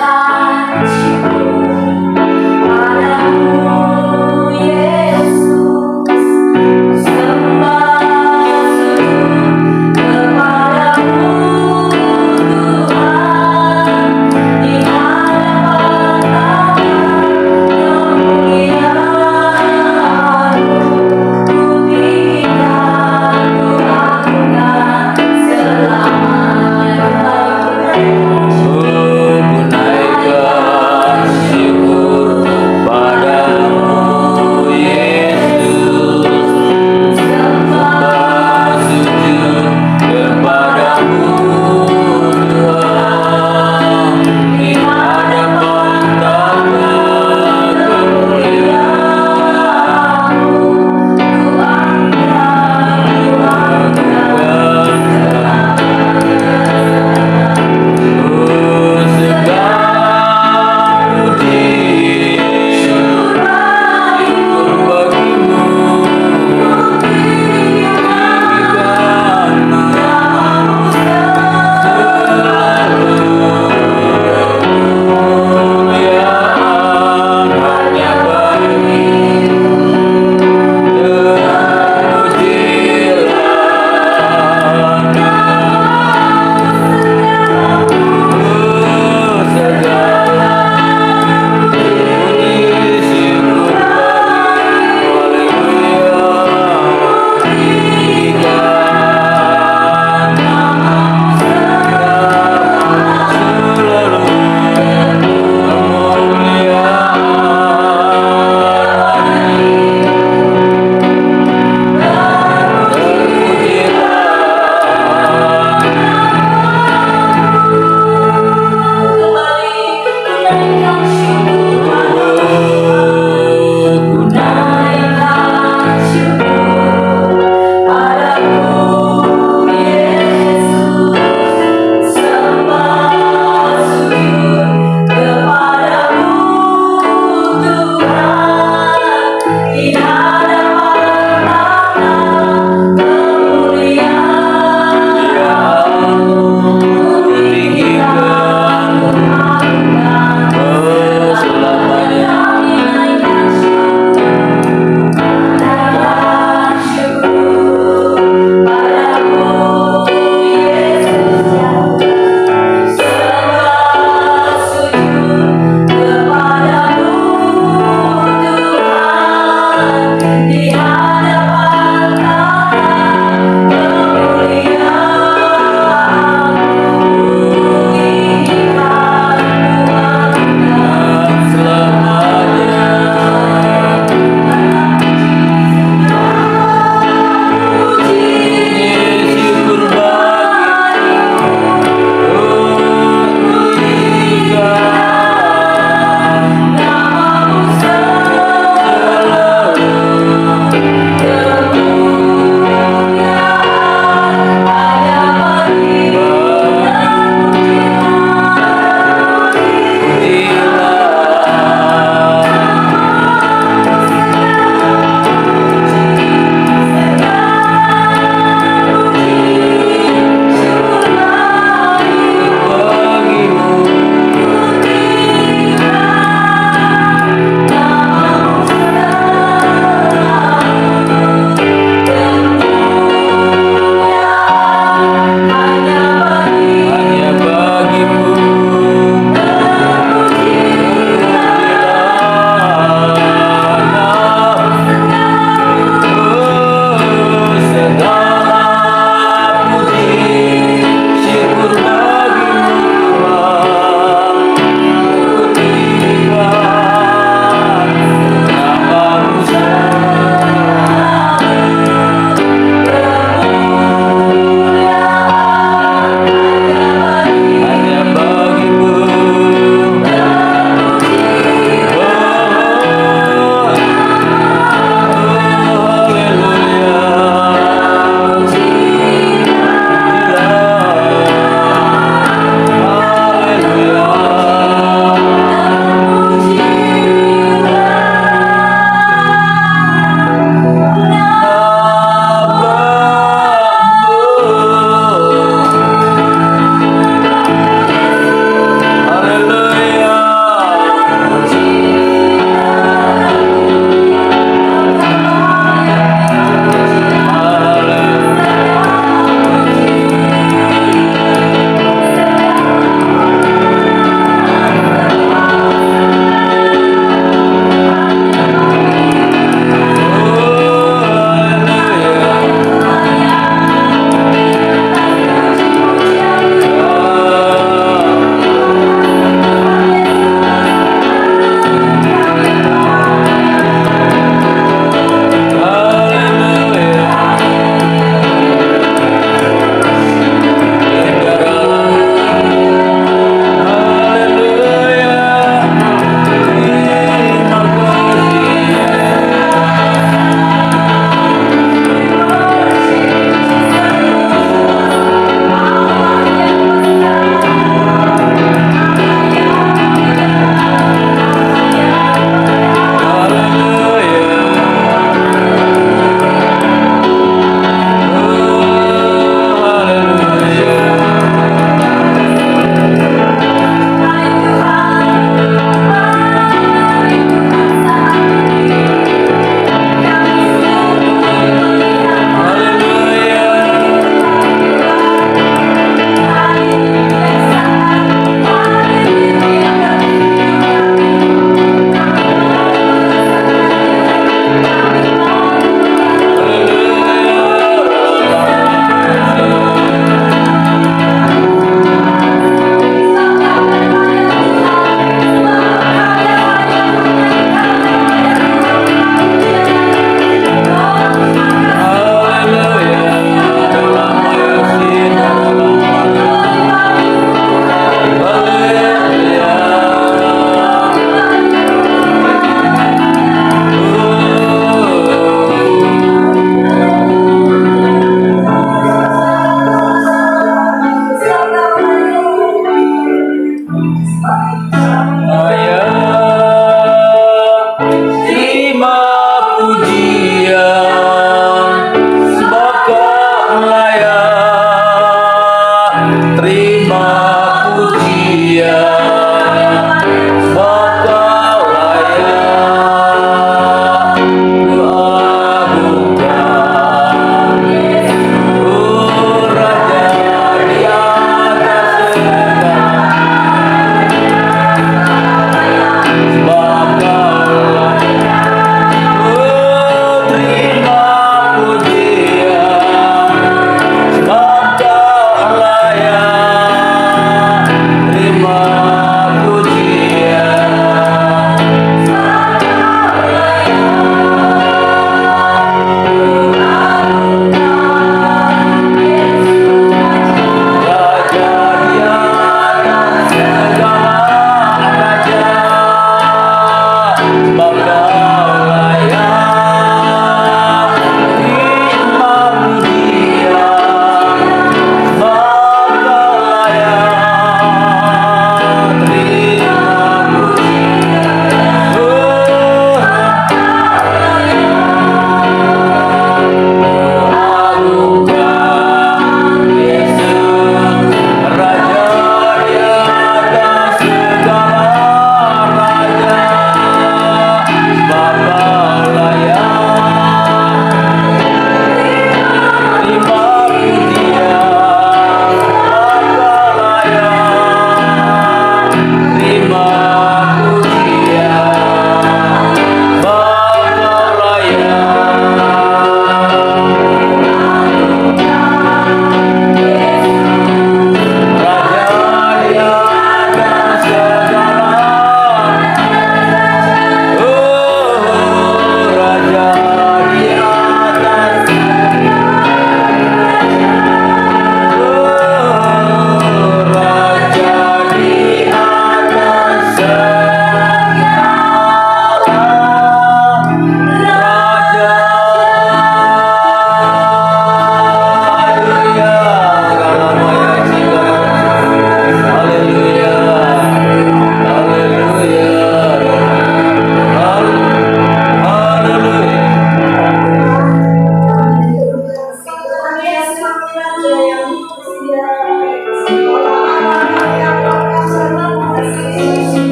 Ku naik ke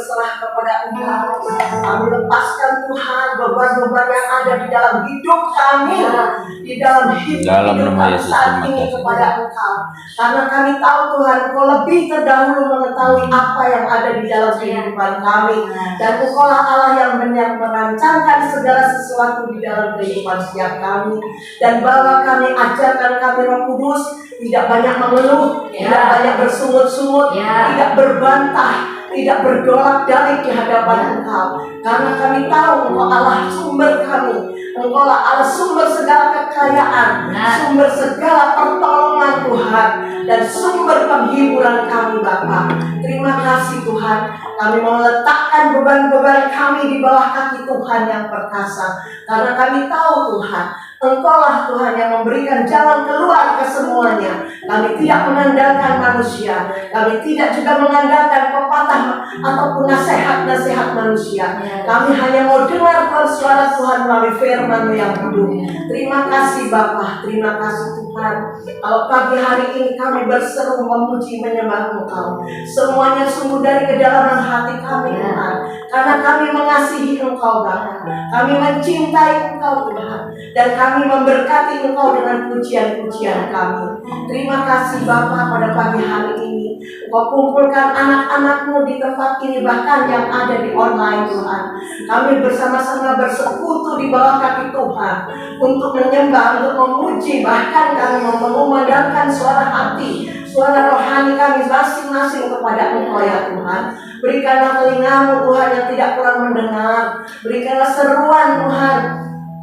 berserah kepada Engkau. Kami lepaskan Tuhan beban-beban yang ada di dalam hidup kami, di dalam hidup kami saat ini kepada Engkau. Karena kami tahu Tuhan, Engkau lebih terdahulu mengetahui apa yang ada di dalam kehidupan kami. Dan Engkau lah Allah yang merancangkan segala sesuatu di dalam kehidupan setiap kami. Dan bahwa kami ajarkan kami Roh Kudus, tidak banyak mengeluh, tidak banyak bersungut-sungut, tidak berbantah, tidak berdolak-dalik di hadapan Engkau. Karena kami tahu Engkau Allah sumber kami, Engkau lah Allah sumber segala kekayaan, sumber segala pertolongan Tuhan, dan sumber penghiburan kami Bapa. Terima kasih Tuhan, kami mau letakkan beban-beban kami di bawah kaki Tuhan yang perkasa. Karena kami tahu Tuhan, Engkau lah Tuhan yang memberikan jalan keluar ke semuanya. Kami tidak mengandalkan manusia, kami tidak juga mengandalkan pepatah ataupun nasihat-nasihat manusia. Kami hanya mau dengar suara Tuhan melalui firman-Mu yang hidup. Terima kasih Bapa, terima kasih Tuhan. Kalau pagi hari ini kami berseru memuji menyembah Engkau, semuanya sungguh dari kedalaman hati kami Tuhan. Karena kami mengasihi Engkau Bapa, kami mencintai Engkau Tuhan, dan kami memberkati Engkau dengan pujian-pujian kami. Terima kasih Bapa, pada pagi hari ini Engkau kumpulkan anak-anak-Mu di tempat ini, bahkan yang ada di online Tuhan. Kami bersama-sama bersekutu di bawah kaki Tuhan untuk menyembah, untuk memuji, bahkan kami memandangkan suara hati, suara rohani kami masing-masing kepada Engkau ya Tuhan. Berikanlah telinga-Mu Tuhan yang tidak kurang mendengar, berikanlah seruan Tuhan.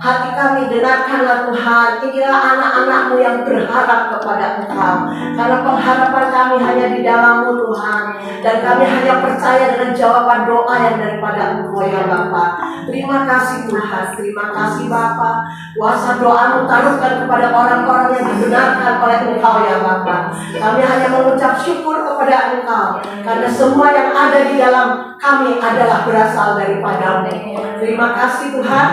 Hati kami dengarkanlah Tuhan. Inilah anak-anak-Mu yang berharap kepada Engkau. Karena pengharapan kami hanya di dalam-Mu Tuhan. Dan kami hanya percaya dengan jawaban doa yang daripada Engkau ya Bapa. Terima kasih Tuhan, terima kasih Bapa. Kuasa doa-Mu taruhkan kepada orang-orang yang dibenarkan oleh Engkau ya Bapa. Kami hanya mengucap syukur kepada Engkau. Karena semua yang ada di dalam kami adalah berasal daripada-Mu. Terima kasih Tuhan.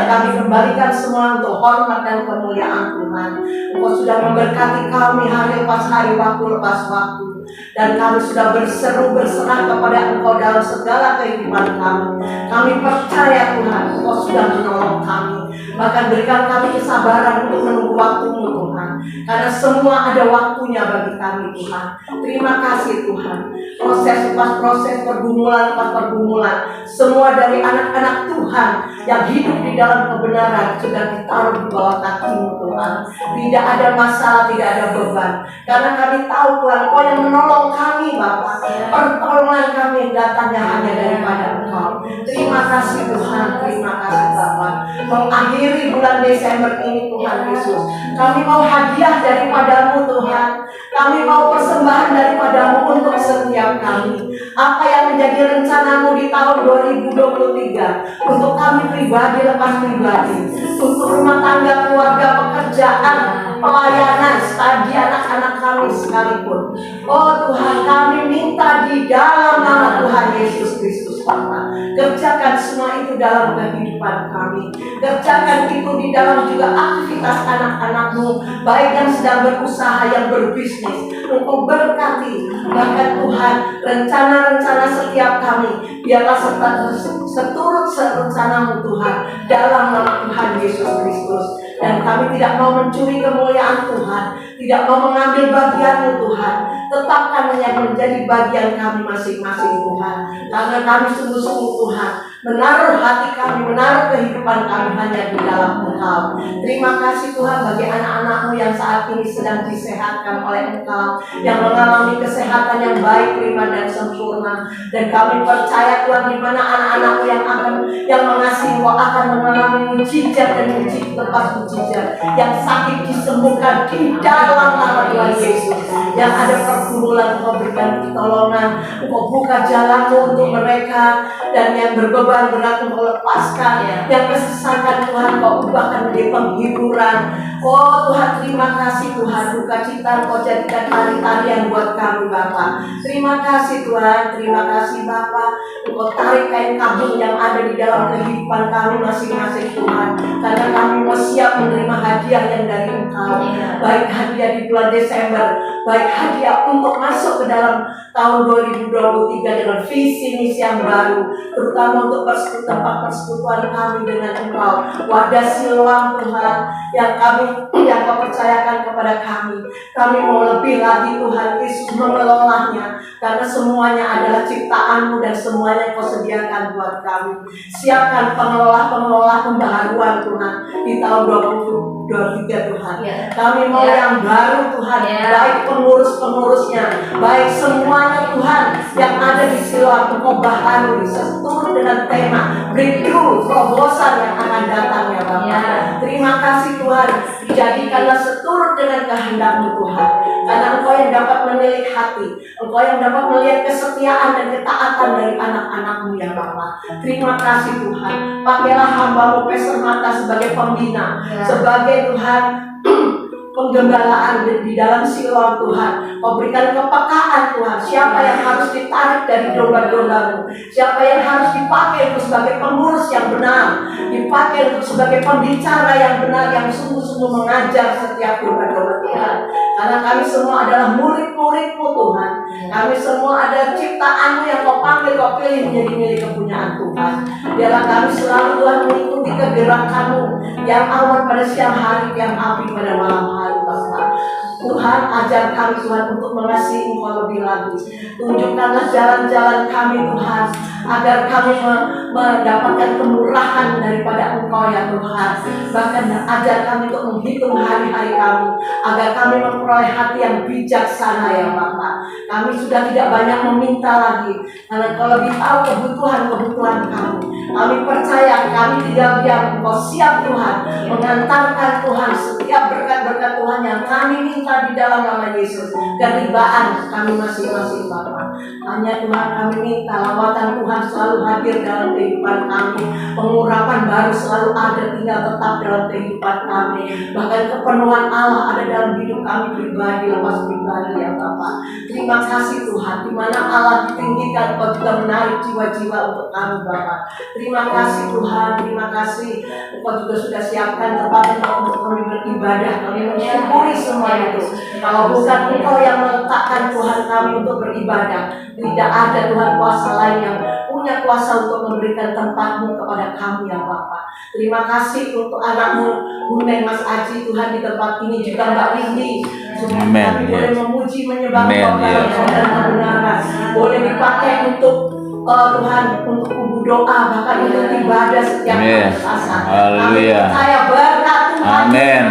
Kami kembalikan semua untuk hormat dan kemuliaan Tuhan. Engkau sudah memberkati kami hari lepas hari, waktu lepas waktu. Dan kami sudah berseru berserah kepada Engkau dalam segala kehidupan kami. Kami percaya Tuhan, Engkau sudah menolong kami. Bahkan berikan kami kesabaran untuk menunggu waktu-Mu Tuhan. Karena semua ada waktunya bagi kami Tuhan. Terima kasih Tuhan. Proses lepas proses, pergumulan lepas pergumulan, semua dari anak-anak Tuhan yang hidup di dalam kebenaran sudah ditaruh di bawah kaki-Mu Tuhan. Tidak ada masalah, tidak ada beban. Karena kami tahu Tuhan, Engkau yang menolong kami Bapa. Pertolongan kami datangnya hanya daripada Engkau. Terima kasih Tuhan, terima kasih Bapa. Mengakhiri bulan Desember ini Tuhan Yesus, kami mau hadiah daripada-Mu Tuhan. Kami mau persembahan daripada-Mu untuk setiap kami. Apa yang menjadi rencana-Mu di tahun 2023 untuk kami pribadi lepas pribadi, untuk rumah tangga, keluarga, pekerjaan, pelayanan, studi anak-anak kami sekalipun. Oh Tuhan, kami minta di dalam nama Tuhan Yesus Kristus Bapa, kerjakan semua itu dalam kehidupan kami. Kerjakan itu di dalam juga aktivitas anak-anak-Mu, baik yang sedang berusaha, yang berbisnis. Engkau berkati, bahkan Tuhan, rencana-rencana setiap kami biarlah seturut rencana-Mu Tuhan, dalam nama Tuhan Yesus Kristus. Dan kami tidak mau mencuri kemuliaan Tuhan, tidak mau mengambil bagian-Mu Tuhan. Tetapkan menjadi bagian kami masing-masing Tuhan. Karena kami sungguh-sungguh Tuhan menaruh hati kami, menaruh kehidupan kami hanya di dalam Engkau. Terima kasih Tuhan bagi anak-anak-Mu yang saat ini sedang disehatkan oleh Engkau, yang mengalami kesehatan yang baik, prima dan sempurna. Dan kami percaya Tuhan, di mana anak-anak-Mu yang mengasihi Engkau akan mengalami mujizat dan lepas mujizat, yang sakit disembuhkan di dalam nama Tuhan Yesus. Yang ada pergumulan, Engkau berikan pertolongan, Engkau buka jalan-Mu untuk mereka, dan yang berbeban berat Engkau lepaskan, yang kesesakan Tuhan Engkau ubahkan menjadi penghiburan. Oh Tuhan, terima kasih Tuhan, duka cita Engkau jadikan tari-tarian buat kami Bapa. Terima kasih Tuhan, terima kasih Bapa. Engkau tarik kain kabung yang ada di dalam kehidupan kami masing-masing Tuhan, karena kami mau siap menerima hadiah yang dari Engkau, baik hadiah hadiah di bulan Desember, baik hadiah untuk masuk ke dalam tahun 2023 dengan visi misi yang baru, terutama untuk tempat persekutuan kami dengan Engkau, wadah Siloam Tuhan, yang Kau percayakan kepada kami. Kami mau lebih lagi Tuhan Yesus mengelolanya, karena semuanya adalah ciptaan-Mu dan semuanya Kau sediakan buat kami. Siapkan pengelola pembaharuan Tuhan di tahun 2023 Tuhan. Kami mau yang baru Tuhan, baik pengurus-pengurusnya, baik semuanya Tuhan yang ada di Siloam, Engkau baharui seturut dengan tema breakthrough, terobosan yang akan datang ya Bapak. Terima kasih Tuhan, jadikanlah seturut dengan kehendak-Mu Tuhan, karena Engkau yang dapat menilik hati, Engkau yang dapat melihat kesetiaan dan ketaatan dari anak-anak-Mu ya Bapak. Terima kasih Tuhan, pakailah hamba-Mu Pastor Martha sebagai pembina, sebagai Tuhan penggembalaan di dalam Siloam Tuhan. Kau berikan kepekaan Tuhan, siapa yang harus ditarik dari domba-domba-Mu, siapa yang harus dipakai untuk sebagai pengurus yang benar, dipakai untuk sebagai pembicara yang benar, yang sungguh-sungguh mengajar setiap domba-domba Tuhan. Karena kami semua adalah murid-murid-Mu Tuhan, kami semua adalah ciptaan-Mu yang Kau panggil, Kau pilih menjadi milik kepunyaan Tuhan. Biarlah kami selalu Tuhan mengikuti kegerakan-Mu yang awan pada siang hari, yang api pada malam hari. Tuhan, ajar kami Tuhan untuk mengasihi Engkau lebih lagi. Tunjukkanlah jalan-jalan kami Tuhan, agar kami mendapatkan kemurahan daripada Engkau ya Tuhan. Bahkan ajar kami untuk menghitung hari-hari kami, agar kami memperoleh hati yang bijaksana ya Bapak. Kami sudah tidak banyak meminta lagi, karena Engkau lebih tahu kebutuhan kami. Kami percaya kami tidak diam, Engkau siap Tuhan mengantarkan Tuhan setiap berkat-berkat Tuhan yang kami minta di dalam nama Yesus. Keribaan kami masing-masing Bapak. Hanya Tuhan kami minta lawatan Tuhan selalu hadir dalam kehidupan kami. Pengurapan baru selalu ada, tinggal tetap dalam kehidupan kami. Bahkan kepenuhan Allah ada dalam hidup kami pribadi, lepas pribadi ya Bapak. Terima kasih Tuhan, di mana Allah ditinggikan, Kau juga menarik jiwa-jiwa untuk kami Bapak. Terima kasih Tuhan, terima kasih Engkau juga sudah siapkan tempat untuk kami beribadah. Kami mensyukuri semua itu. Kalau bukan Engkau yang meletakkan Tuhan kami untuk beribadah, tidak ada Tuhan kuasa lain yang punya kuasa untuk memberikan tempat-Mu kepada kami ya Bapak. Terima kasih untuk anak-Mu Bunda Mas Aji Tuhan di tempat ini, juga Mbak Windy. Kami boleh memuji, menyembah Engkau dalam kebenaran. Boleh dipakai untuk Tuhan, untuk kubu doa, bahkan untuk ibadah setiap saat. Kami percaya berkat Tuhan. Amin.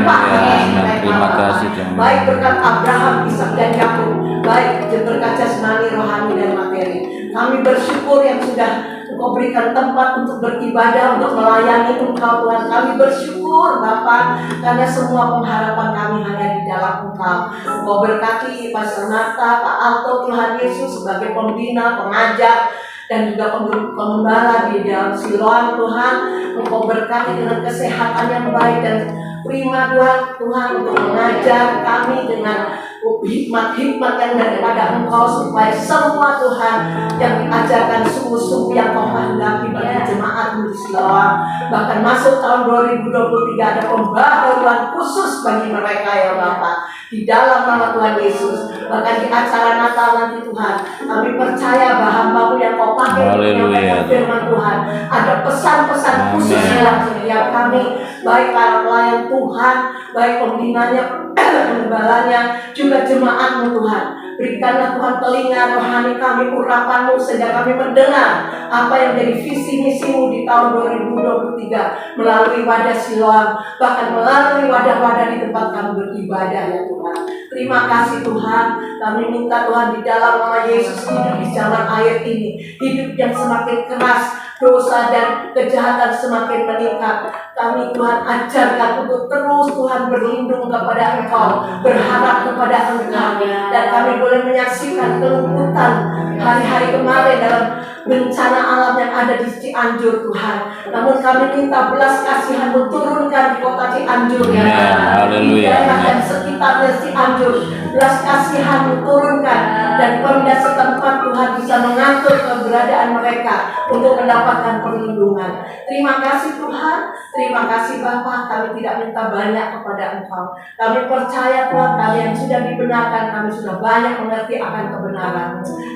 Terima kasih Tuhan. Baik berkat Abraham, Ishak dan Yakub, baik berkat jasmani, rohani dan materi. Kami bersyukur yang sudah Engkau berikan tempat untuk beribadah, untuk melayani Engkau Tuhan. Kami bersyukur Bapa, karena semua pengharapan kami hanya di dalam Engkau. Engkau berkati Pastor Martha, Pak Alto, Tuhan Yesus sebagai pembina, pengajar, dan juga pengembala di dalam Siloam Tuhan. Engkau berkati dengan kesehatan yang baik dan prima Tuhan untuk mengajar kami dengan hikmat-hikmat yang daripada Engkau, supaya semua Tuhan yang diajarkan sungguh-sungguh yang Kau kehendaki bagi jemaat-Mu di Siloam. Bahkan masuk tahun 2023 ada pembaharuan khusus bagi mereka ya Bapak, di dalam nama Tuhan Yesus. Bahkan di acara Natal nanti Tuhan, kami percaya bahwa hamba-Mu yang Kau pakai untuk menyampaikan firman Tuhan, ada pesan-pesan khusus dalam setiap kami, baik para pelayan Tuhan, baik pembinanya, penggembalanya, juga jemaat-Mu Tuhan. Berikanlah Tuhan telinga rohani kami, urapan-Mu, sehingga kami mendengar apa yang jadi visi misi-Mu di tahun 2023 melalui wadah Siloam, bahkan melalui wadah-wadah di tempat kami beribadah ya Tuhan. Terima kasih Tuhan. Kami minta Tuhan di dalam nama Yesus, hidup di zaman akhir ini, hidup yang semakin keras, dosa dan kejahatan semakin meningkat. Kami Tuhan ajarkan untuk terus Tuhan berlindung kepada Engkau, berharap kepada Engkau, dan kami boleh menyaksikan kelumputan hari-hari kemarin dalam bencana alam yang ada di Cianjur Tuhan. Namun kami minta belas kasihan-Mu turunkan di kota Cianjur ya Tuhan. Di daerah dan sekitarnya Cianjur, belas kasihan-Mu turunkan, dan Pemda setempat Tuhan bisa mengatur keberadaan mereka untuk mendapatkan perlindungan. Terima kasih Tuhan, terima kasih Bapa. Kami tidak minta banyak kepada Engkau. Kami percaya Tuhan, kami yang sudah dibenarkan, kami sudah banyak mengerti akan kebenaran.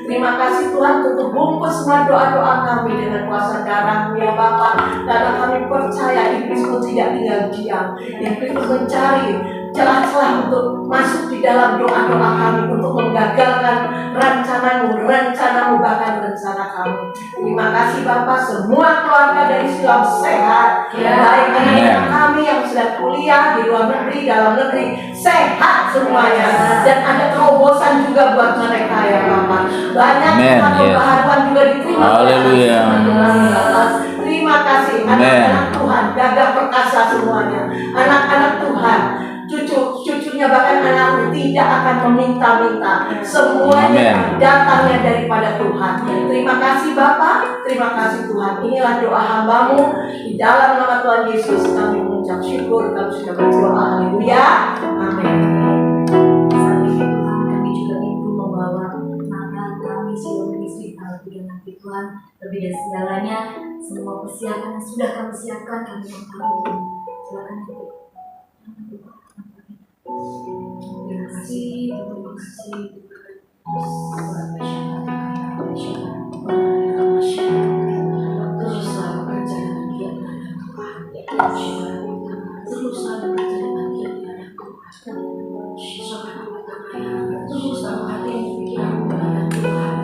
Terima kasih Tuhan untuk bungkus semua doa-doa kami dengan kuasa darah-Mu ya Bapa. Karena kami percaya iblis pun tidak tinggal diam. Iblis pun mencari celah-celah untuk masuk di dalam doa-doa kami, untuk menggagalkan rencana-Mu, bahkan rencana kami. Terima kasih Bapak, semua keluarga dari Siloam sehat, baik anak-anak kami yang sedang kuliah di luar negeri, dalam negeri, sehat semuanya, dan ada terobosan juga buat mereka ya Bapak. Banyak pembaharuan juga diterima. Haleluya. Terima kasih anak-anak Tuhan, gagah perkasa semuanya, anak-anak Tuhan, cucunya bahkan anaknya tidak akan meminta-minta, semuanya datangnya daripada Tuhan. Terima kasih Bapa, terima kasih Tuhan. Inilah doa hamba-Mu, di dalam nama Tuhan Yesus kami mengucap syukur, kami sudah berdoa. Haleluya, amin. Saat ini Tuhan, kami juga rindu membawa nama kami Siloam Ministry di hati Tuhan. Lebih dari segalanya, semua persiapan yang sudah kami siapkan, kami mengetahui. Silakan. Terima kasih, terima kasih. Teruslah bekerja dengan giat dalam Tuhan. Teruslah bekerja dengan giat dalam Tuhan. Teruslah menghati pikiran kepada Tuhan.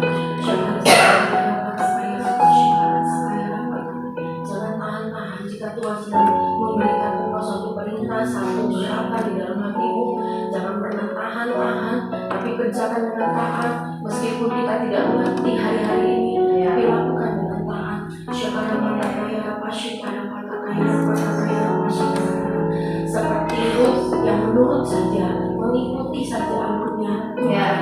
Jangan tahan-tahan jika Tuhan sedang memberikan engkau suatu perintah, satu usahakan di dalam hatimu. Jangan pernah tahan-tahan, tapi kerjakan dengan taat. Meskipun kita tidak mengerti hari-hari ini, tapi lakukan dengan taat. Seperti Ruth yang menurut saja, mengikuti saja alurnya Tuhan.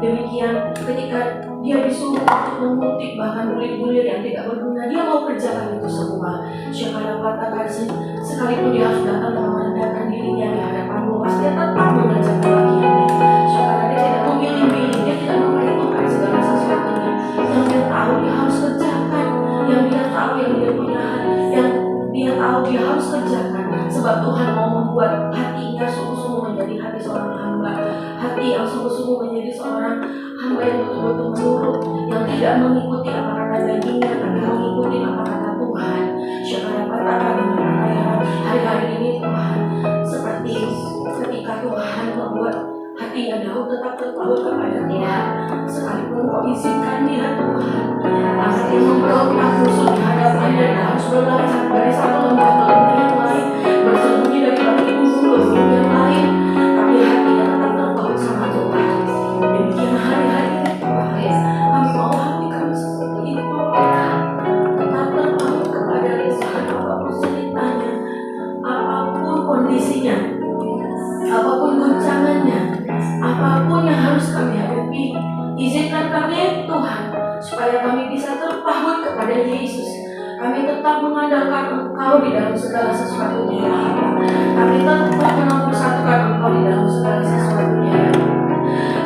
Demikian ketika dia disuruh untuk mengutip bahkan bulir-bulir yang tidak berguna, dia mau kerjakan itu semua. Siapa dapat katakan sekalipun dia harus datang dan merendahkan dirinya di hadapan Boas, dia tetap mengerjakan bagiannya. Siapa dia tidak memilih-milih, dia tidak memperhitungkan segala sesuatunya. Yang dia tahu dia harus kerjakan, yang dia tahu yang dia punya, yang dia tahu dia harus kerjakan. Sebab Tuhan mau membuat hatinya sungguh-sungguh menjadi hati seorang hamba, hati yang sungguh-sungguh menjadi seorang hamba yang betul-betul menurut, yang tidak mengikuti apa kata dagingnya, tapi mengikuti apa kata Tuhan. Siapa dapat katakan dengan hari-hari ini Tuhan, seperti ketika Tuhan membuat hatinya Daud tetap terpaut kepada Tuhan, sekalipun kau izinkan dia Tuhan, pasti memberontak musuh di hadapannya dan harus berlari dari satu lembah ke lembah yang lain, bersembunyi dari bagi gunung yang lain, tapi hatinya tetap terpaut sama Tuhan. Demikian hari-hari ini Tuhan, kami mau hati kami seperti itu, tetap terpaut kepada Tuhan apapun ceritanya, apapun kondisinya, apapun guncangannya, apapun yang harus kami hadapi. Izinkan kami Tuhan, supaya kami bisa terpaut kepada Yesus. Kami tetap mengandalkan Engkau di dalam segala sesuatunya. Kami tetap menomor-satukan Engkau di dalam segala sesuatunya.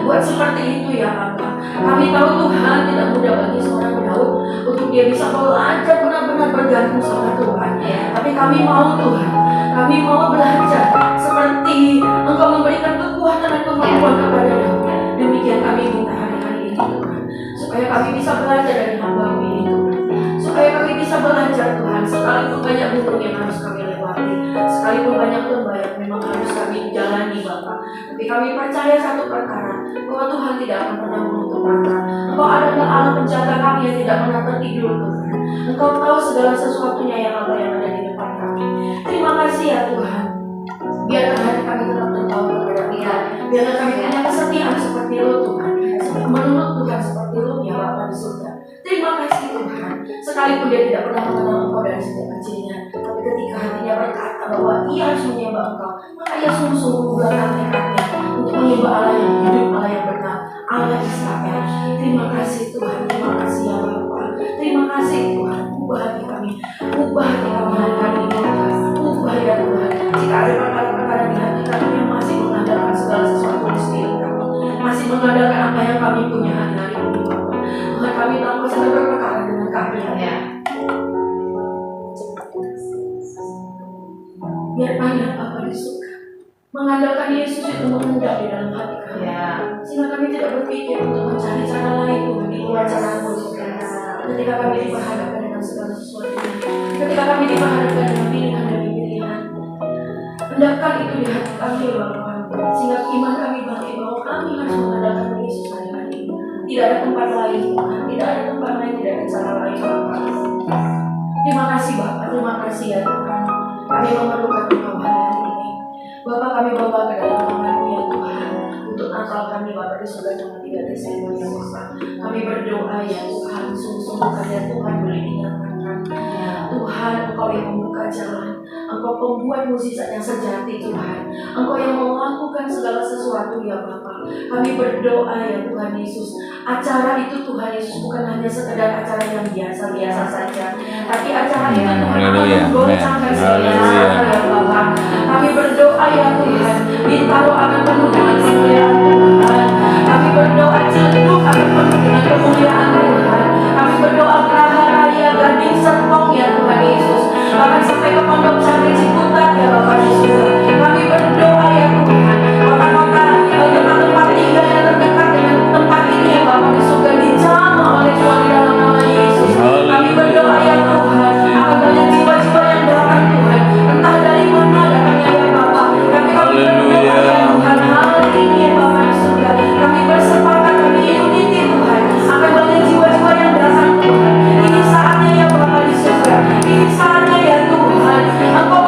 Buat seperti itu ya Bapa. Kami tahu Tuhan tidak mudah bagi seorang Daud untuk dia bisa belajar benar-benar bergantung sama Tuhan. Tapi kami mau Tuhan, kami mau belajar seperti Engkau memberikan kekuatan dan kemampuan kepada Daud. Demikian kami minta hari-hari ini Tuhan, supaya kami bisa belajar dari hamba-Mu ini Tuhan, supaya kami bisa belajar Tuhan, sekalipun banyak gunung yang harus kami lewati, sekalipun banyak lembah yang memang harus kami jalani Bapa, tapi kami percaya satu perkara, bahwa Tuhan tidak akan pernah menutup mata. Engkau adalah Allah penjaga kami yang tidak pernah tertidur Tuhan. Engkau tahu segala sesuatunya yang apa yang ada di depan kami. Terima kasih ya Tuhan. Biarkan hati kami tetap terpaut kepada Tuhan. Biarkan kami punya kesetiaan seperti Lu Tuhan, menurut Tuhan seperti Lu ya Bapa di surga. Terima kasih Tuhan. Sekalipun dia tidak pernah mengenal Engkau dari sejak kecilnya, tapi ketika hatinya berkata bahwa ia harus menyembah Engkau, maka ia sungguh-sungguh membulatkan tekadnya untuk menyembah Allah yang hidup, Allah yang benar, Allah Israel. Terima kasih Tuhan, terima kasih ya Bapa. biar banyak Bapa di surga. Mengandalkan Yesus itu mengendap di dalam hati kami. Sehingga kami tidak berpikir untuk mencari cara lain Tuhan di luar cara-Mu Tuhan. Ketika kami diperhadapkan dengan segala sesuatu, ketika kami diperhadapkan dengan pilihan demi pilihan, hendakkan itu di hati kami ya Bapa, sehingga iman kami bangkit bahwa kami harus mengandalkan Yesus hari ini. Tidak ada tempat lain Tuhan, tidak ada tempat lain, tidak ada cara lain Bapa. Terima kasih Bapa, terima kasih ya Tuhan. Kami memerlukan Engkau hari ini. Bapa, kami bawa ke dalam tangan-Mu ya Tuhan. Untuk Natal kami Bapa di surga tanggal 3 Desember ya Bapa. Kami berdoa ya Tuhan, sungguh-sungguh kalian Tuhan boleh dinyatakan. Tuhan, Engkau yang membuka jalan, Engkau pembuat mukjizat yang sejati Tuhan. Engkau yang melakukan segala sesuatu ya Bapa. Kami berdoa ya Tuhan Yesus. Acara itu Tuhan Yesus bukan hanya sekedar acara yang biasa-biasa saja, tapi acara itu Tuhan akan menggoncangkan segala sesuatu ya Bapa. Kami berdoa ya Tuhan, Bintaro akan penuh dengan kemuliaan Tuhan. Kami berdoa Cenduk akan penuh dengan kemuliaan Tuhan. Kami berdoa Geraha Raya Gading Serpong ya Tuhan Yesus, bahkan sampai ke Pondok Santri Ciputat ya Bapak Yesus. Kami berdoa ya Tuhan, kota-kota tempat tinggal yang terdekat dengan tempat ini ya Bapak di surga dijamah oleh Tuhan di dalam nama Yesus. Kami berdoa ya Tuhan, akan banyak jiwa-jiwa yang datang Tuhan, entah dari mana datangnya ya Bapak. Tapi kami berdoa ya Tuhan, hari ini ya Bapak di surga, kami bersepakat, kami unity Tuhan, akan banyak jiwa-jiwa yang datang Tuhan. Ini saatnya ya Bapak di surga, ini saatnya ya Tuhan, Engkau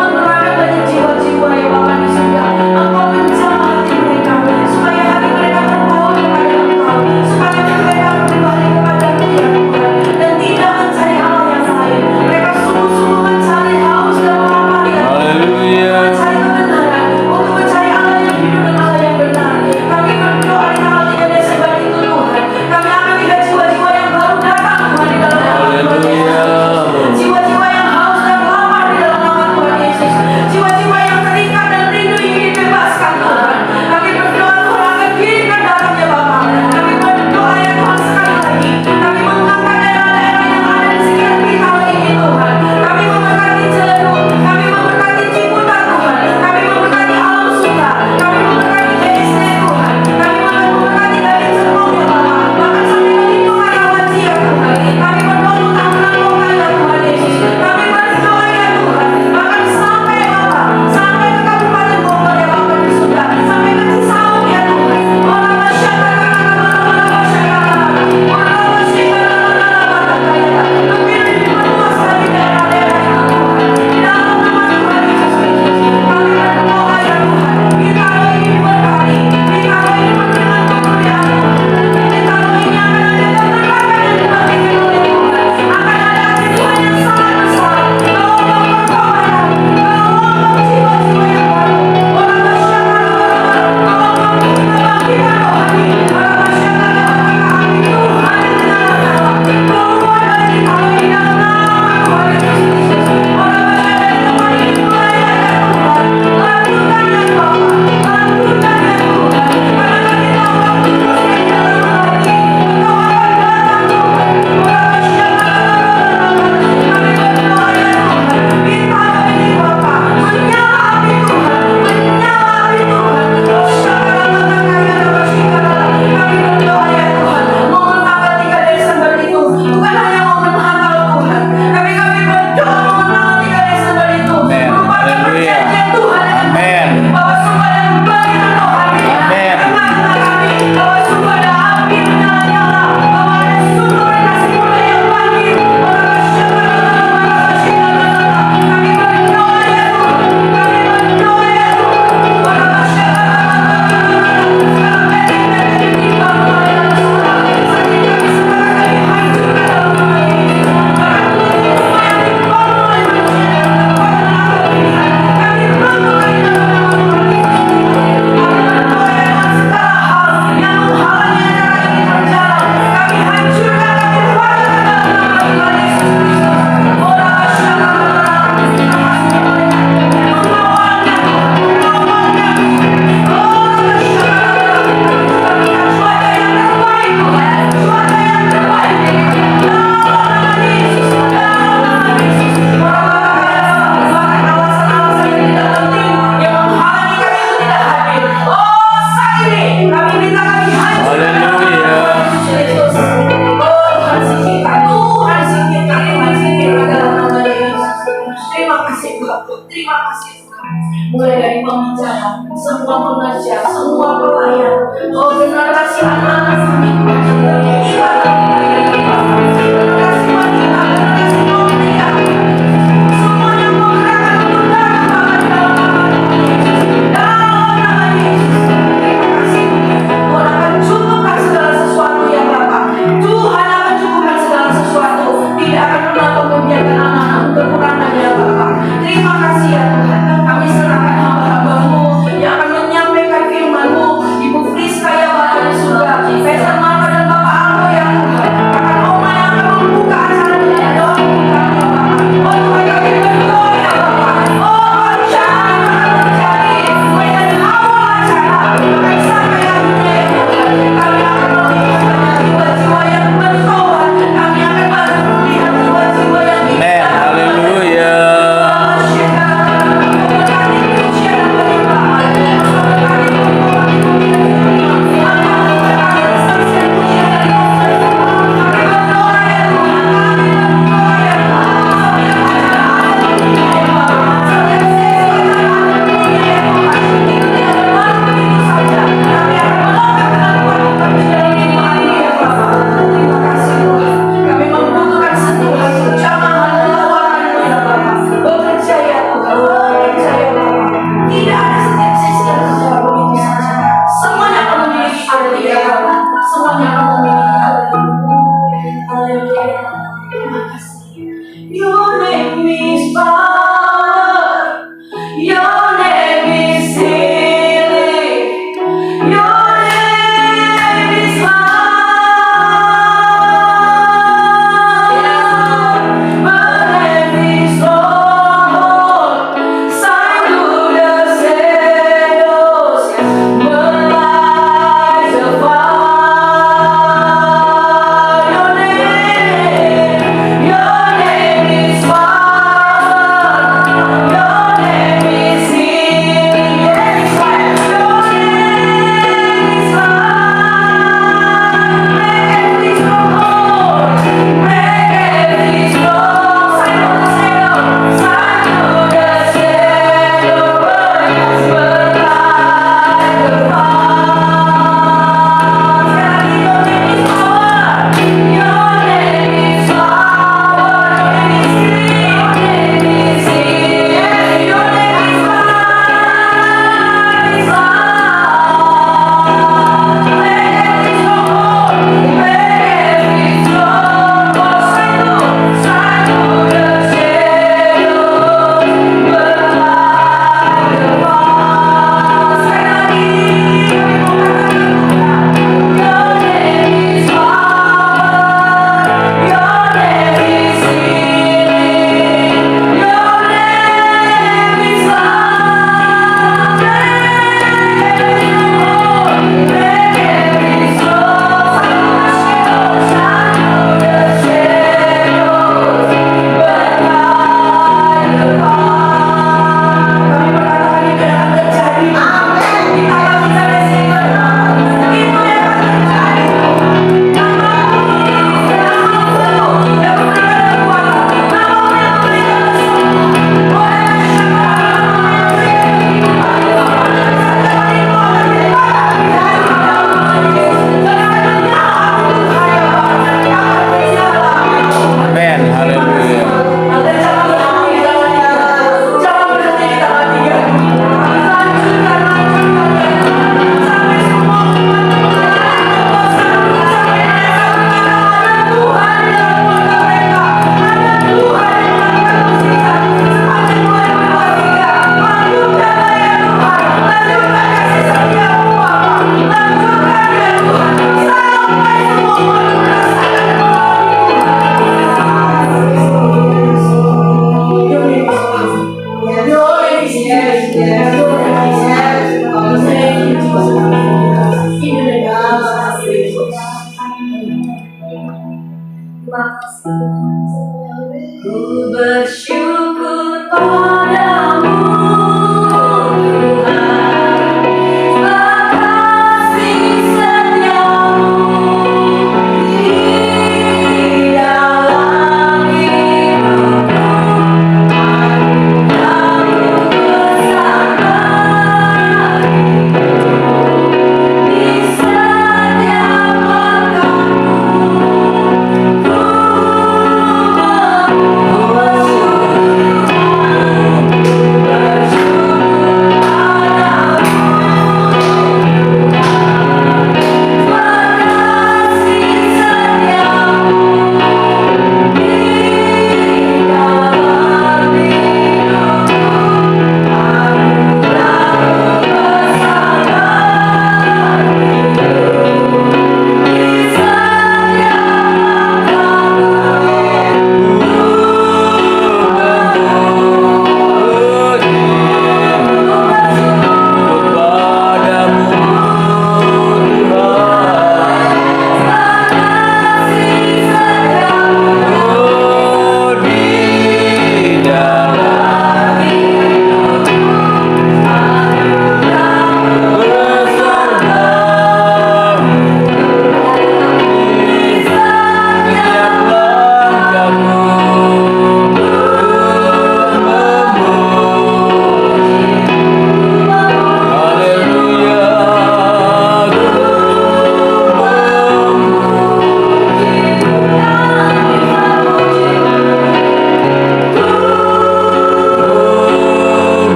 Bapak. Terima kasih Tuhan. Mulai dari pembicara, semua pengajar, semua pelayan, oh generasi anak-anak kami Tuhan yang beribadah kepada Bapa. Generasi wanita, generasi pria, semua yang menggerakkan untuk datang di dalam nama Yesus. Dalam nama Yesus. Terima kasih. Tuhan akan cukupkan segala sesuatu ya Bapa. Tuhan akan cukupkan segala sesuatu. Tidak akan pernah membiarkan anak-anak kekurangan ya Bapa. Terima kasih ya Tuhan. Kami serahkan hamba-hambamu yang akan menyampaikan firman-Mu. Ibu Friska ya Bapa di surga, Pastor Marta dan Bapak Aldo ya Tuhan.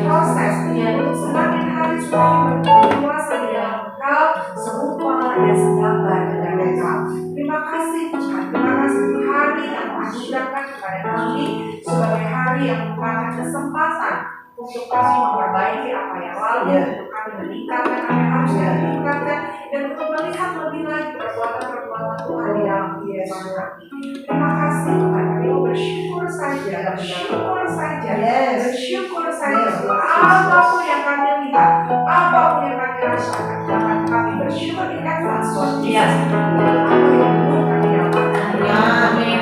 Proses untuk semakin hari kami berkuasa di dalam Engkau, serupa dan segambar dengan Engkau. Terima kasih Tuhan, terima kasih untuk hari yang menganugerahkan kepada kami sebagai hari yang merupakan kesempatan untuk kami memperbaiki apa yang lalu, untuk kami meningkatkan apa yang harus kami tingkatkan, dan untuk melihat lebih lagi perbuatan-perbuatan Tuhan di dalam kehidupan kami. Terima kasih Tuhan, kami mau bersyukur saja, bersyukur saja bahwa apapun yang kami lihat, apapun yang kami rasakan, dapat kami bersyukur di advance Lord Jesus. Apa yang belum kami dapatkan. Amin.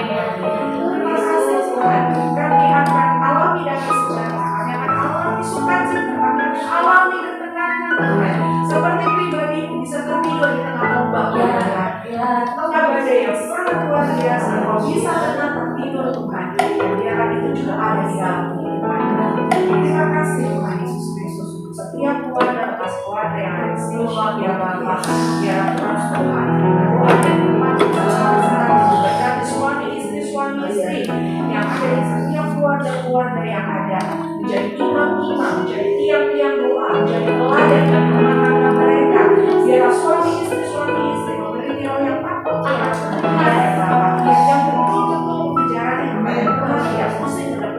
Terima kasih Tuhan, kami akan alami damai sejahtera, kami akan alami sukacita, kami akan alami ketenangan Tuhan. Seperti pribadimu bisa tertidur di tengah ombak Tuhan. Tengah badai yang sangat luar biasa, kau bisa tenang tertidur Tuhan. Dan biarkan itu juga ada di dalam kehidupan. Terima kasih Tuhan Yesus Kristus untuk setiap keluarga atas keluarga yang ada di sini. Ya Bapa, biarlah terus Tuhan berdoa dan memacu bersama-sama memberkati suami istri yang ada di setiap keluarga yang ada, menjadi imam-imam, menjadi tiang-tiang doa, menjadi teladan dan rumah tangga mereka. Biarlah suami istri memiliki roh yang takut akan Tuhan ya Bapa, yang betul-betul menjalani kepada Tuhan, tidak pusing dengan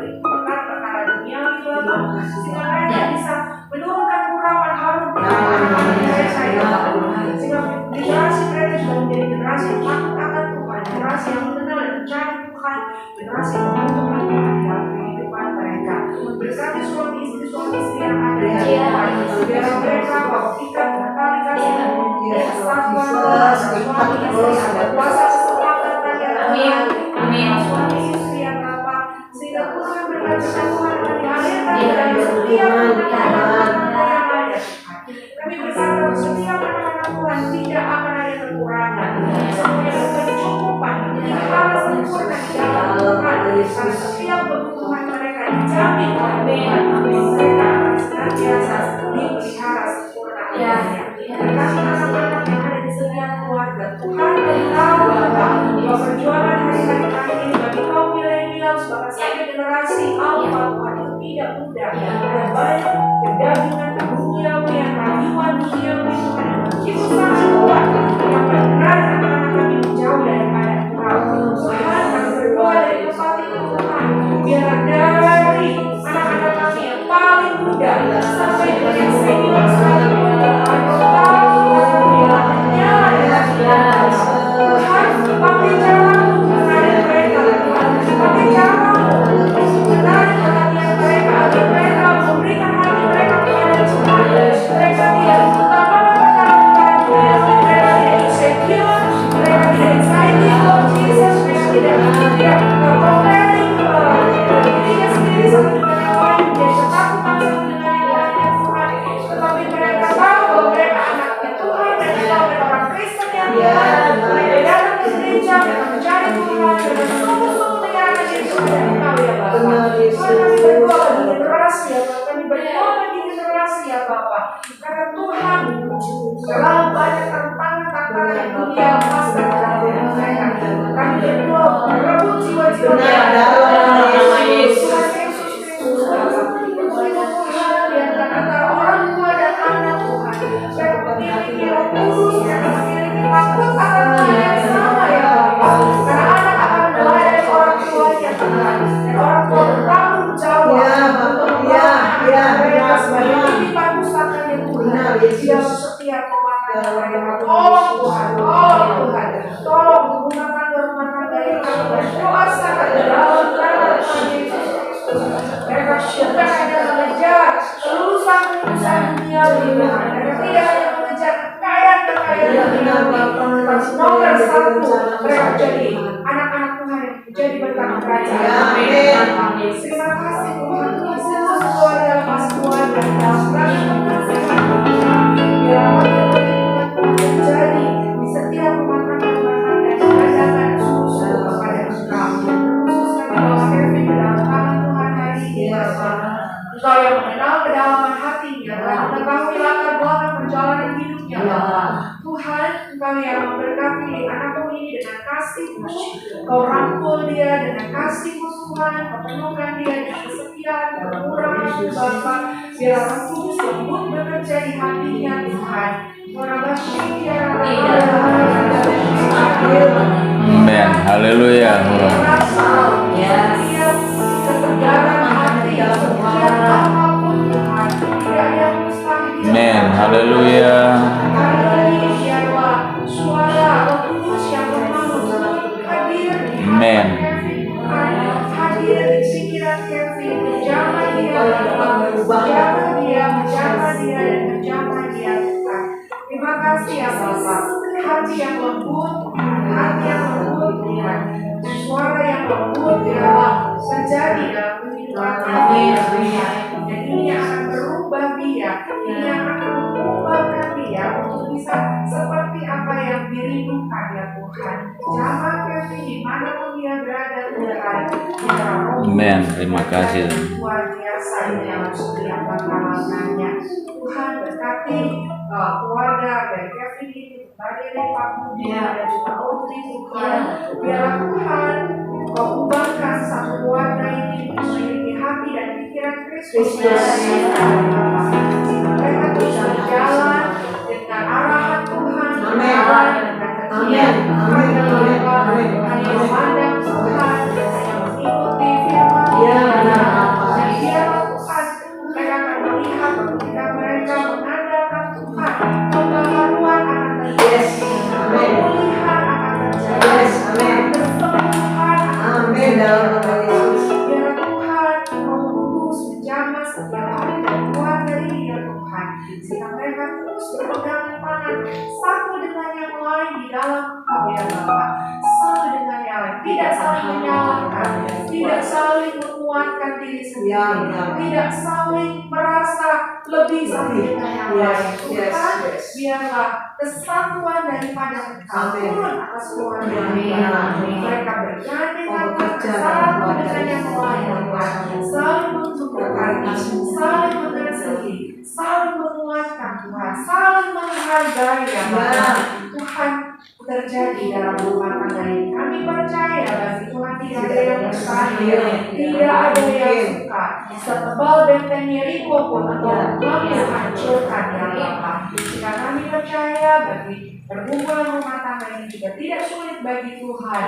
perkara dunia Bapa, sehingga mereka bisa menurunkan urapan harum di anak-anak mereka ya Bapa, sehingga generasi mereka juga menjadi generasi yang takut akan Tuhan, generasi yang mengenal dan mencari Tuhan, generasi yang membutuhkan Tuhan di dalam kehidupan mereka. Berkati suami istri yang ada ya Tuhan, biar mereka bagikan dengan tali kasih dan kesatuan suami istri, ada kuasa kesepakatan ya Tuhan. Amin. Suami istri yang apa, sehingga Tuhan berkata Tuhan akan dihadirkan dalam setiap anak-anak yang ada. Kami berkata setiap anak-anak Tuhan tidak akan ada kekurangan, semuanya berkecukupan, dipelihara sempurna di dalam Tuhan, karena setiap kebutuhan mereka dijamin oleh Tuhan. Mereka akan senantiasa dipelihara sempurna. Berkati anak-anak yang ada di setiap keluarga, Tuhan beritahu bahwa perjuangan hari-hari terakhir ini bagi kaum milenial sebagai generasi alfa Tuhan itu tidak mudah. Ada banyak kedagingan duniawi, rayuan duniawi Tuhan yang begitu sangat kuat yang benar anak-anak kami jauh daripada Tuhan. Tuhan kami berdoa dari tempat ini Tuhan, biar dari anak-anak kami yang paling muda sampai dengan yang senior sekalipun Tuhan, Tuhan, pakai caramu menarik mereka Tuhan, pakai caramu menarik perhatian mereka agar mereka memberikan hati mereka kepada Tuhan. Mereka tidak utamakan perkara-perkara dunia, mereka tidak insecure, mereka tidak anxiety, Lord Jesus, mereka tidak comparing dirinya sendiri sama dengan yang lain, menjadi ketakutan sama dengan yang lainnya Tuhan. Tetapi mereka tahu bahwa mereka anaknya Tuhan, mereka tahu mereka orang Kristen yang Tuhan, mereka datang ke gereja, mereka mencari Tuhan, mereka sungguh-sungguh menyerahkan diri kepada Engkau ya Bapa. Tuhan kami berdoa bagi generasi ya Bapa, kami berdoa bagi generasi ya Bapa, karena Tuhan terlalu banyak tantangan yang dunia lepaskan ke dalam hidup mereka. Kami berdoa merebut jiwa-jiwa mereka. Tuhan Yesus Kristus Bapa, untuk hubungan di antara orang tua dan anak Tuhan, mereka memiliki roh kudus, mereka memiliki takut akan Tuhan yang sama ya Bapa, karena anak akan melayani orang tuanya Tuhan, dan orang tua bertanggung jawab untuk membawa mereka sebagai titipan pusakanya Tuhan di dalam setiap rumah tangga mereka. Tolong Tuhan, tolong rumah tangga yang kami berdoa sangat dalam nama Tuhan Yesus Kristus. Mereka bukan hanya mengejar kelulusan duniawi Tuhan, mereka tidak hanya mengejar kekayaan duniawi, tetapi nomor satu mereka jadi anak-anak Tuhan yang menjadi berkat kerajaan. Amin. Terima kasih Tuhan, Yesus keluarga lepas keluarga dalam rangka mengasihi Tuhan. Biar apa yang Tuhan terjadi di setiap rumah tangga yang berdagangan sungguh-sungguh kepada Engkau. Khusus kami bawa Kevin ke dalam tangan Tuhan hari ini Bapa. Engkau yang mengenal kedalaman hatinya dan mengetahui latar belakang perjalanan hidupnya Bapa. Tuhan, Engkau yang memberkati anakku ini dengan kasih-Mu. Kau rangkul dia dengan kasih-Mu Tuhan, kau penuhkan dia dengan kesetiaan kesedihan, kekurangan Bapa. Biar Roh Kudus lembut bekerja di hatinya Tuhan. Amen. Haleluya. Amen. Haleluya. Amen. Hadir di pikiran Kevin, menjamah dia, menjamah dia, dan menjamah dia Tuhan. Terima kasih ya Bapak. Hati yang lembut Tuhan. Suara yang lembut biarlah terjadi dalam kehidupan kami. Dan ini akan berubah dia, ini akan mengubahkan dia untuk bisa seperti apa yang dirindukan ya Tuhan. Jamah Kevin dimanapun dia berada Tuhan. Amen. Terima kasih. Luar biasa ini yang setiap langkah-langkahnya. Tuhan berkati keluarga dari Kevin ini, dari Pak Budi dan juga Audrey Tuhan. Biar Tuhan Kau ubahkan satu keluarga ini memiliki hati dan pikiran Kristus. Mereka bisa berjalan dengan arahan Tuhan. Amin. Hanya memandang Tuhan, hanya mengikuti firman Tuhan. Dan biarlah Tuhan mereka akan melihat ketika mereka mengandalkan Tuhan, pembaharuan akan terjadi, pemulihan akan terjadi, kesembuhan akan terjadi. Biar Tuhan Roh Kudus menjamah setiap hari dan keluarga ini ya Tuhan, sehingga mereka terus berpegangan tangan satu dengan yang lain di dalam Engkau ya Bapa, satu dengan yang lain, tidak saling menyalahkan, tidak saling menguatkan diri sendiri, tidak saling merasa lebih satu dengan yang lain. Tuhan, biarlah kesatuan daripada Engkau turun atas keluarga mereka bergandengan satu dengan yang lain, Tuhan, saling mensupport, saling mengasihi, saling menguatkan Tuhan, saling menghargai ya Tuhan terjadi dalam rumah tangga ini. Kami percaya bagi Tuhan tidak ada yang mustahil, tidak ada yang suka. Setebal benteng Yeriko pun engkau menghancurkan ya Bapa. Jika kami percaya bagi perhubungan rumah tangga ini juga tidak sulit bagi Tuhan.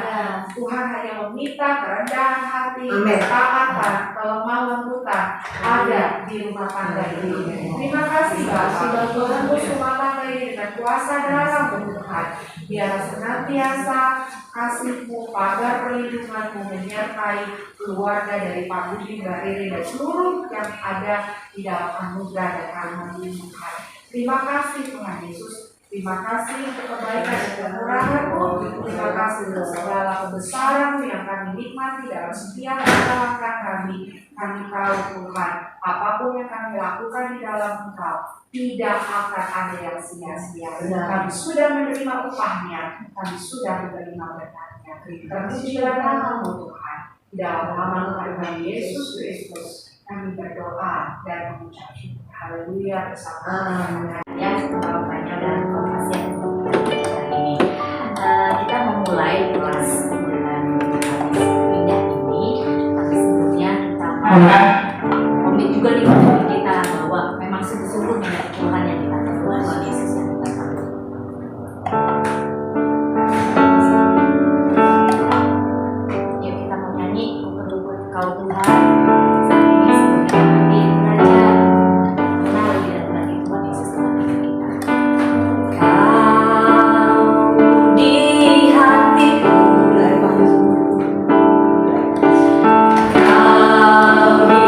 Tuhan hanya meminta kerendahan hati, ketaatan, kelemah lembutan ada di rumah tangga ini. Terima kasih Bapa. Tuhan rumah tangga ini dengan kuasa darah-Mu Tuhan. Biar senantiasa kasih-Mu, pagar perlindungan-Mu menyertai keluarga dari Pak Budi, Mbak Riri, dan seluruh yang ada di dalam anugerah dan rahmat-Mu Tuhan. Terima kasih Tuhan Yesus. Terima kasih untuk kebaikan dan kemurahan-Mu. Terima kasih untuk segala kebesaran-Mu yang kami nikmati dalam setiap langkah kami. Kami tahu Tuhan, apapun yang kami lakukan di dalam Engkau tidak akan ada yang sia-sia. Kami sudah menerima upahnya, kami sudah menerima berkatnya. Terpujilah nama-Mu Tuhan. Di dalam nama Tuhan Yesus Kristus kami berdoa dan mengucap syukur. Haleluya bersama. Ya, banyak dan kasih untuk hari ini. Kita memulai kelas bulan indah ini, tapi sebelumnya kita komit juga nih untuk kita bahwa memang sungguh-sungguhnya Tuhan yang kita perlukan, Tuhan Yesus yang kita perlukan. Yuk kita mau nyanyi Luput-luput Kau Tuhan. Saat ini sebelumnya nanti belajar mengenal lebih dalam lagi Tuhan Yesus Tuhan kita. Kau di hatiku, kau di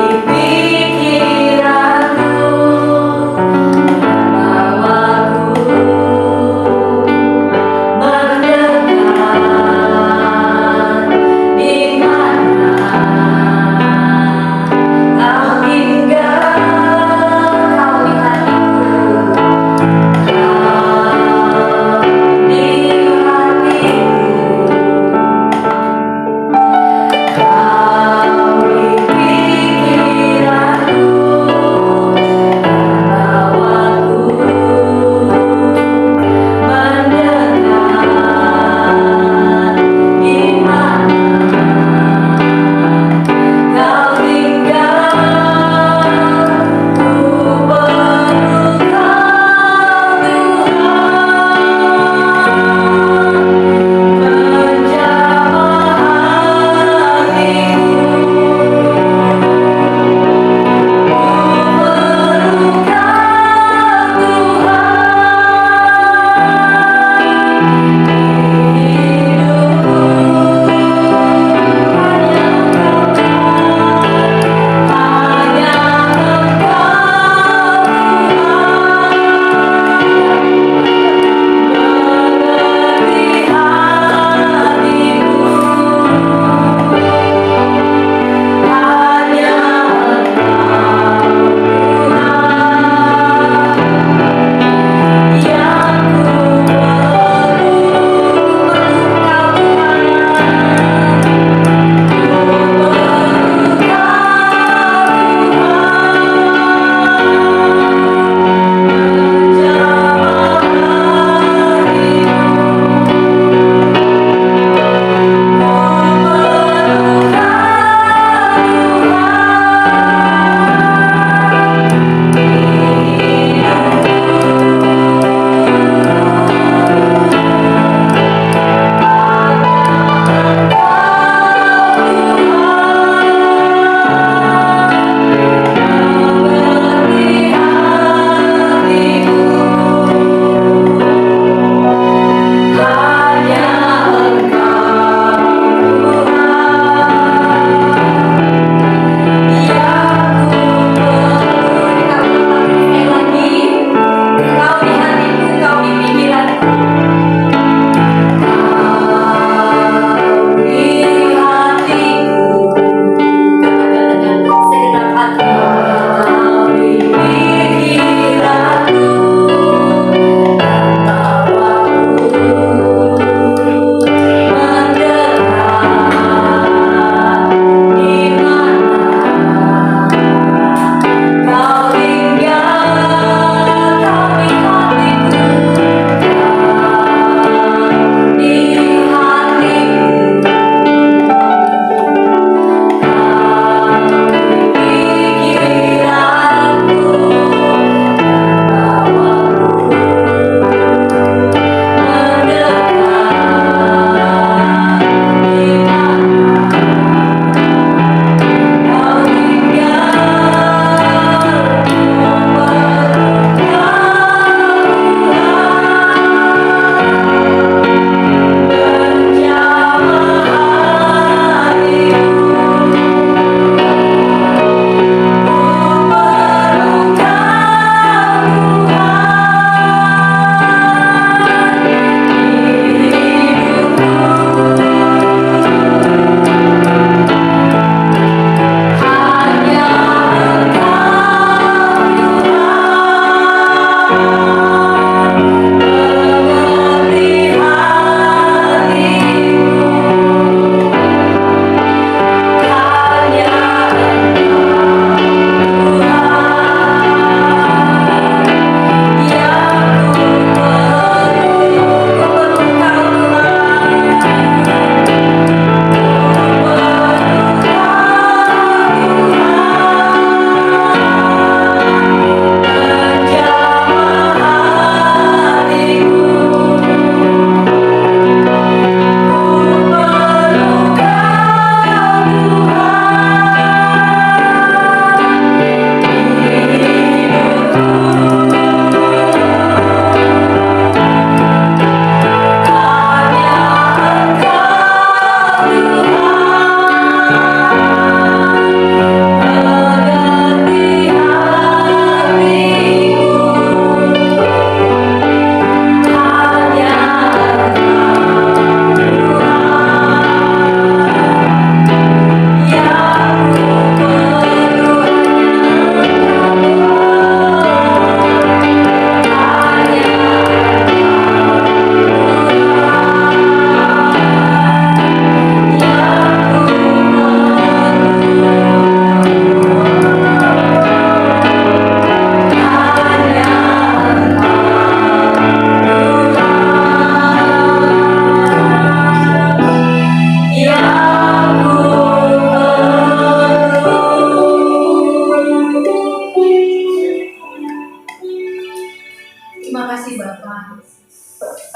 Terima kasih Bapa.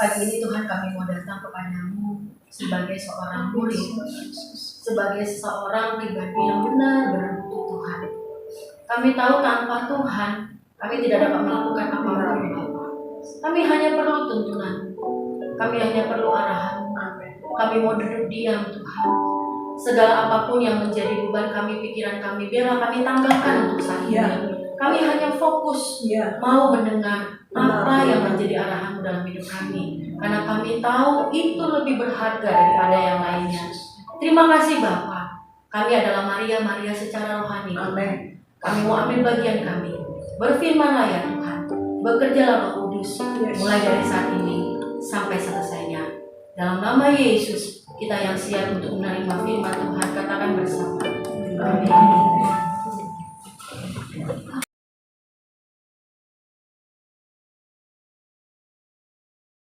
Pagi ini Tuhan kami mau datang kepadamu sebagai seorang murid, sebagai seseorang pribadi yang benar-benar butuh Tuhan. Kami tahu tanpa Tuhan kami tidak dapat melakukan apapun Bapa. Kami hanya perlu tuntunan. Kami hanya perlu arahan. Kami mau duduk diam Tuhan. Segala apapun yang menjadi beban kami, pikiran kami, biarlah kami tanggalkan untuk saat ini. Kami hanya fokus mau mendengar apa yang menjadi arahanmu dalam hidup kami. Karena kami tahu itu lebih berharga daripada yang lainnya. Terima kasih Bapa. Kami adalah Maria secara rohani. Kami mau ambil bagian kami. Berfirmanlah ya Tuhan. Bekerjalah Roh Kudus mulai dari saat ini sampai selesainya. Dalam nama Yesus, kita yang siap untuk menerima firman Tuhan, katakan bersama.